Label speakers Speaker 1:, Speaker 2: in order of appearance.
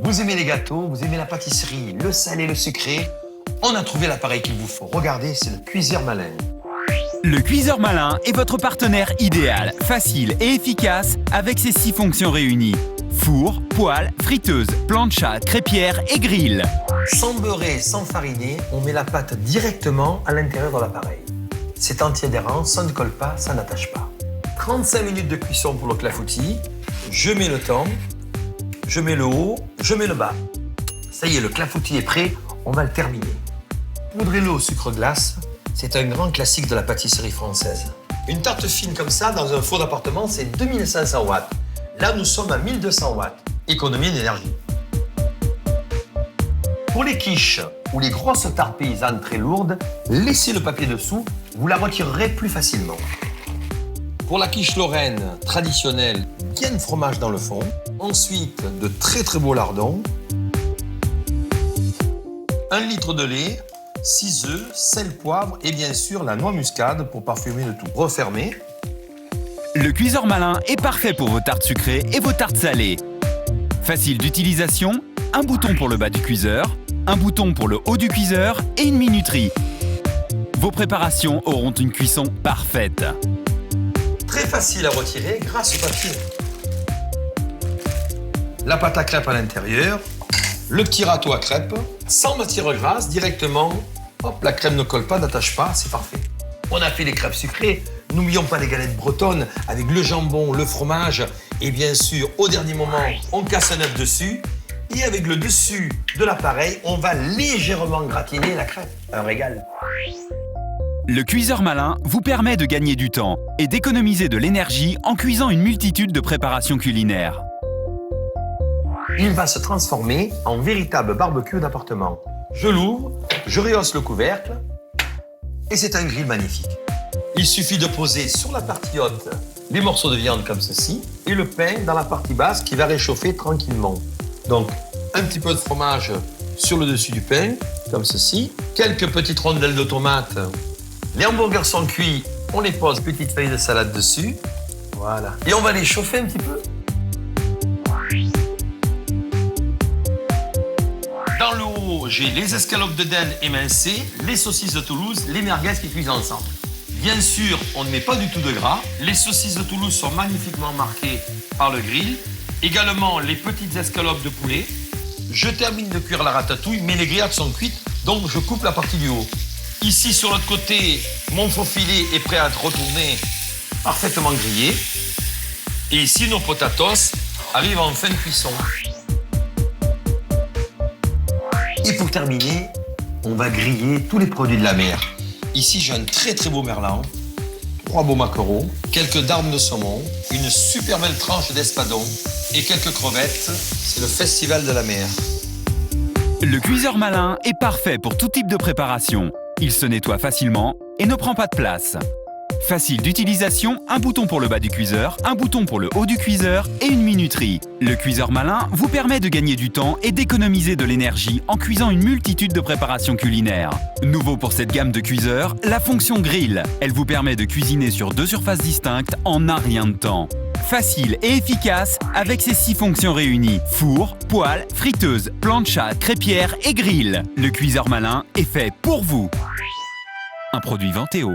Speaker 1: Vous aimez les gâteaux, vous aimez la pâtisserie, le salé, le sucré. On a trouvé l'appareil qu'il vous faut. Regardez, c'est le cuiseur malin.
Speaker 2: Le cuiseur malin est votre partenaire idéal, facile et efficace avec ses 6 fonctions réunies. Four, poêle, friteuse, plancha, crêpière et grill.
Speaker 1: Sans beurrer, sans fariner, on met la pâte directement à l'intérieur de l'appareil. C'est anti-adhérent, ça ne colle pas, ça n'attache pas. 35 minutes de cuisson pour le clafoutis. Je mets le temps, je mets le haut, je mets le bas. Ça y est, le clafoutis est prêt, on va le terminer. Poudrez-le au sucre glace, c'est un grand classique de la pâtisserie française. Une tarte fine comme ça, dans un four d'appartement, c'est 2500 watts. Là, nous sommes à 1200 watts. Économie d'énergie. Pour les quiches ou les grosses tartes paysannes très lourdes, laissez le papier dessous, vous la retirerez plus facilement. Pour la quiche lorraine traditionnelle, bien de fromage dans le fond. Ensuite, de très beaux lardons. 1 litre de lait, 6 œufs, sel, poivre et bien sûr la noix muscade pour parfumer le tout. Refermez.
Speaker 2: Le cuiseur malin est parfait pour vos tartes sucrées et vos tartes salées. Facile d'utilisation, un bouton pour le bas du cuiseur, un bouton pour le haut du cuiseur et une minuterie. Vos préparations auront une cuisson parfaite.
Speaker 1: Très facile à retirer grâce au papier. La pâte à crêpes à l'intérieur, le petit râteau à crêpes, sans matière grasse, directement, hop, la crème ne colle pas, n'attache pas, c'est parfait. On a fait les crêpes sucrées, n'oublions pas les galettes bretonnes avec le jambon, le fromage et bien sûr, au dernier moment, on casse un œuf dessus et avec le dessus de l'appareil, on va légèrement gratiner la crêpe. Un régal.
Speaker 2: Le cuiseur malin vous permet de gagner du temps et d'économiser de l'énergie en cuisant une multitude de préparations culinaires.
Speaker 1: Il va se transformer en véritable barbecue d'appartement. Je l'ouvre, je rehausse le couvercle et c'est un grill magnifique. Il suffit de poser sur la partie haute les morceaux de viande comme ceci et le pain dans la partie basse qui va réchauffer tranquillement. Donc, un petit peu de fromage sur le dessus du pain, comme ceci. Quelques petites rondelles de tomates. Les hamburgers sont cuits, on les pose, petite feuille de salade dessus. Voilà. Et on va les chauffer un petit peu. Dans le haut, j'ai les escalopes de dinde émincées, les saucisses de Toulouse, les merguez qui cuisent ensemble. Bien sûr, on ne met pas du tout de gras. Les saucisses de Toulouse sont magnifiquement marquées par le grill. Également, les petites escalopes de poulet. Je termine de cuire la ratatouille, mais les grillades sont cuites, donc je coupe la partie du haut. Ici, sur l'autre côté, mon faux filet est prêt à être retourné, parfaitement grillé. Et ici, nos potatoes arrivent en fin de cuisson. Et pour terminer, on va griller tous les produits de la mer. Ici, j'ai un très beau merlan, 3 beaux maquereaux, quelques darbes de saumon, une super belle tranche d'espadon et quelques crevettes. C'est le festival de la mer.
Speaker 2: Le cuiseur malin est parfait pour tout type de préparation. Il se nettoie facilement et ne prend pas de place. Facile d'utilisation, un bouton pour le bas du cuiseur, un bouton pour le haut du cuiseur et une minuterie. Le cuiseur malin vous permet de gagner du temps et d'économiser de l'énergie en cuisant une multitude de préparations culinaires. Nouveau pour cette gamme de cuiseurs, la fonction grill. Elle vous permet de cuisiner sur 2 surfaces distinctes en un rien de temps. Facile et efficace avec ses 6 fonctions réunies. Four, poêle, friteuse, plancha, crêpière et grill. Le cuiseur malin est fait pour vous. Un produit Venteo.